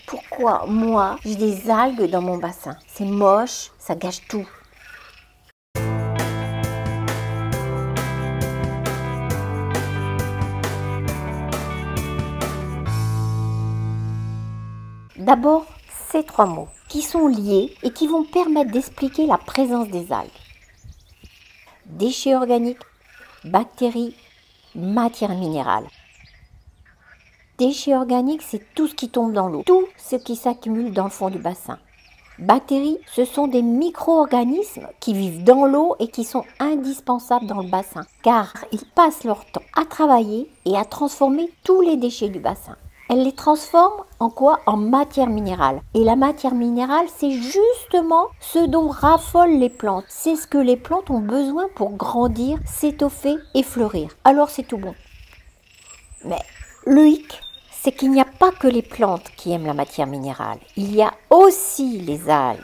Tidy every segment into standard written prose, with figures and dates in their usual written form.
Pourquoi moi j'ai des algues dans mon bassin? C'est moche, ça gâche tout. D'abord, ces trois mots qui sont liés et qui vont permettre d'expliquer la présence des algues. Déchets organiques, bactéries, matières minérales. Déchets organiques, c'est tout ce qui tombe dans l'eau, tout ce qui s'accumule dans le fond du bassin. Bactéries, ce sont des micro-organismes qui vivent dans l'eau et qui sont indispensables dans le bassin, car ils passent leur temps à travailler et à transformer tous les déchets du bassin. Elles les transforment en quoi? En matière minérale. Et la matière minérale, c'est justement ce dont raffolent les plantes. C'est ce que les plantes ont besoin pour grandir, s'étoffer et fleurir. Alors c'est tout bon. Mais le hic, c'est qu'il n'y a pas que les plantes qui aiment la matière minérale. Il y a aussi les algues.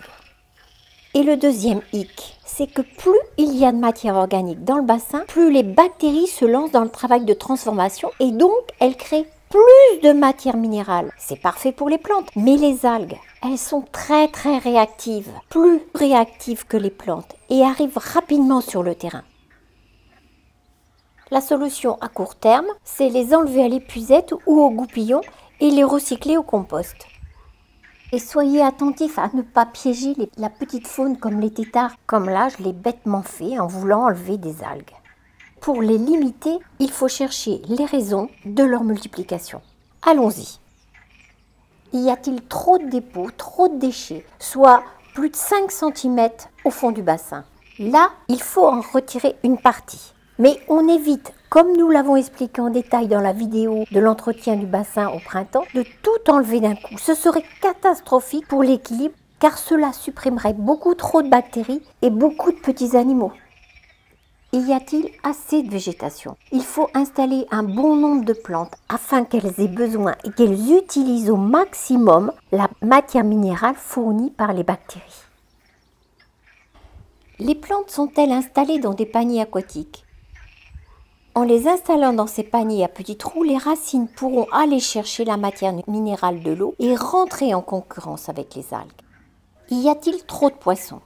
Et le deuxième hic, c'est que plus il y a de matière organique dans le bassin, plus les bactéries se lancent dans le travail de transformation et donc elles créent plus de matière minérale. C'est parfait pour les plantes. Mais les algues, elles sont très réactives, plus réactives que les plantes et arrivent rapidement sur le terrain. La solution à court terme, c'est les enlever à l'épuisette ou au goupillon et les recycler au compost. Et soyez attentifs à ne pas piéger la petite faune comme les têtards, comme là je l'ai bêtement fait en voulant enlever des algues. Pour les limiter, il faut chercher les raisons de leur multiplication. Allons-y. Y a-t-il trop de dépôts, trop de déchets, soit plus de 5 cm au fond du bassin? Là, il faut en retirer une partie. Mais on évite, comme nous l'avons expliqué en détail dans la vidéo de l'entretien du bassin au printemps, de tout enlever d'un coup. Ce serait catastrophique pour l'équilibre car cela supprimerait beaucoup trop de bactéries et beaucoup de petits animaux. Y a-t-il assez de végétation? Il faut installer un bon nombre de plantes afin qu'elles aient besoin et qu'elles utilisent au maximum la matière minérale fournie par les bactéries. Les plantes sont-elles installées dans des paniers aquatiques? En les installant dans ces paniers à petits trous, les racines pourront aller chercher la matière minérale de l'eau et rentrer en concurrence avec les algues. Y a-t-il trop de poissons?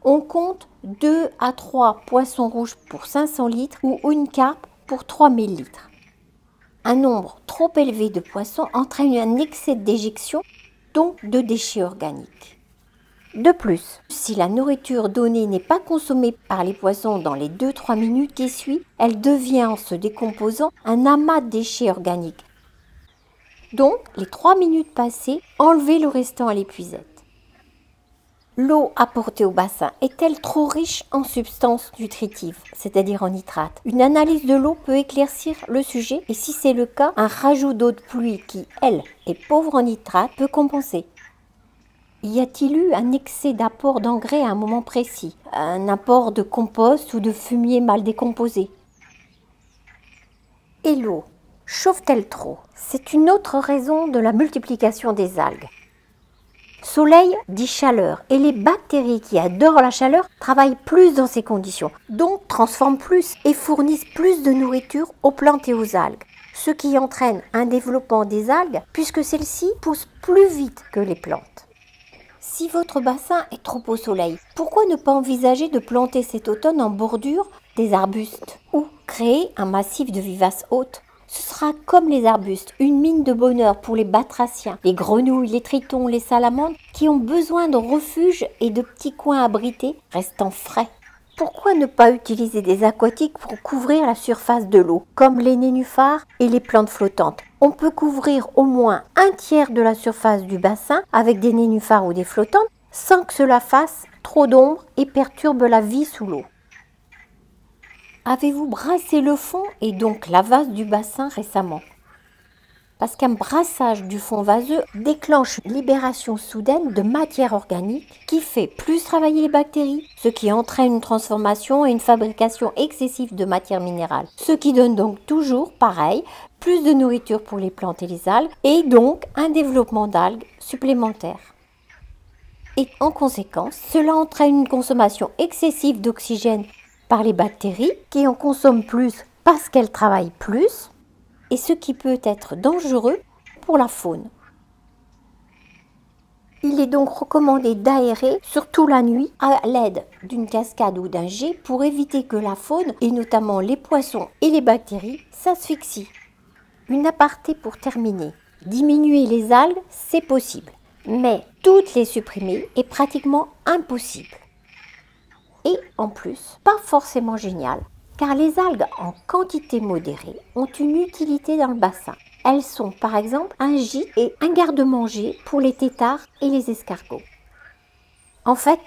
On compte 2 à 3 poissons rouges pour 500 litres ou une carpe pour 3000 litres. Un nombre trop élevé de poissons entraîne un excès de déjection, donc de déchets organiques. De plus, si la nourriture donnée n'est pas consommée par les poissons dans les 2-3 minutes qui suivent, elle devient en se décomposant un amas de déchets organiques. Donc, les 3 minutes passées, enlevez le restant à l'épuisette. L'eau apportée au bassin est-elle trop riche en substances nutritives, c'est-à-dire en nitrates? Une analyse de l'eau peut éclaircir le sujet et si c'est le cas, un rajout d'eau de pluie qui, elle, est pauvre en nitrates peut compenser. Y a-t-il eu un excès d'apport d'engrais à un moment précis? Un apport de compost ou de fumier mal décomposé? Et l'eau, chauffe-t-elle trop? C'est une autre raison de la multiplication des algues. Soleil dit chaleur et les bactéries qui adorent la chaleur travaillent plus dans ces conditions, donc transforment plus et fournissent plus de nourriture aux plantes et aux algues, ce qui entraîne un développement des algues puisque celles-ci poussent plus vite que les plantes. Si votre bassin est trop au soleil, pourquoi ne pas envisager de planter cet automne en bordure des arbustes ou créer un massif de vivaces hautes? Ce sera comme les arbustes, une mine de bonheur pour les batraciens, les grenouilles, les tritons, les salamandres qui ont besoin de refuge et de petits coins abrités restant frais. Pourquoi ne pas utiliser des aquatiques pour couvrir la surface de l'eau, comme les nénuphars et les plantes flottantes? On peut couvrir au moins un tiers de la surface du bassin avec des nénuphars ou des flottantes sans que cela fasse trop d'ombre et perturbe la vie sous l'eau. Avez-vous brassé le fond et donc la vase du bassin récemment? Parce qu'un brassage du fond vaseux déclenche une libération soudaine de matière organique qui fait plus travailler les bactéries, ce qui entraîne une transformation et une fabrication excessive de matière minérale. Ce qui donne donc toujours, pareil, plus de nourriture pour les plantes et les algues et donc un développement d'algues supplémentaire. Et en conséquence, cela entraîne une consommation excessive d'oxygène par les bactéries qui en consomment plus parce qu'elles travaillent plus et ce qui peut être dangereux pour la faune. Il est donc recommandé d'aérer, surtout la nuit, à l'aide d'une cascade ou d'un jet pour éviter que la faune, et notamment les poissons et les bactéries, s'asphyxient. Une aparté pour terminer. Diminuer les algues, c'est possible, mais toutes les supprimer est pratiquement impossible. Et en plus, pas forcément génial, car les algues en quantité modérée ont une utilité dans le bassin. Elles sont par exemple un gîte et un garde-manger pour les têtards et les escargots. En fait,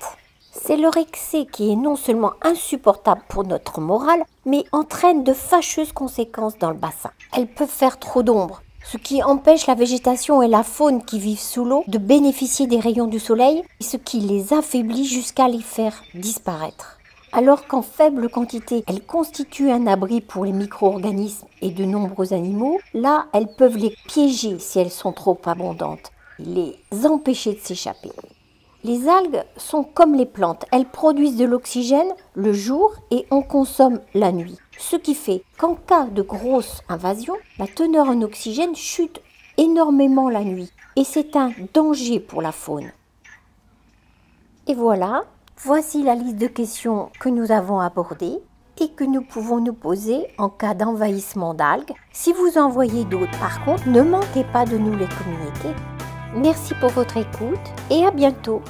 c'est leur excès qui est non seulement insupportable pour notre morale, mais entraîne de fâcheuses conséquences dans le bassin. Elles peuvent faire trop d'ombre, ce qui empêche la végétation et la faune qui vivent sous l'eau de bénéficier des rayons du soleil, ce qui les affaiblit jusqu'à les faire disparaître. Alors qu'en faible quantité, elles constituent un abri pour les micro-organismes et de nombreux animaux, là, elles peuvent les piéger si elles sont trop abondantes, et les empêcher de s'échapper. Les algues sont comme les plantes, elles produisent de l'oxygène le jour et on consomme la nuit. Ce qui fait qu'en cas de grosse invasion, la teneur en oxygène chute énormément la nuit et c'est un danger pour la faune. Et voilà, voici la liste de questions que nous avons abordées et que nous pouvons nous poser en cas d'envahissement d'algues. Si vous en voyez d'autres par contre, ne manquez pas de nous les communiquer. Merci pour votre écoute et à bientôt.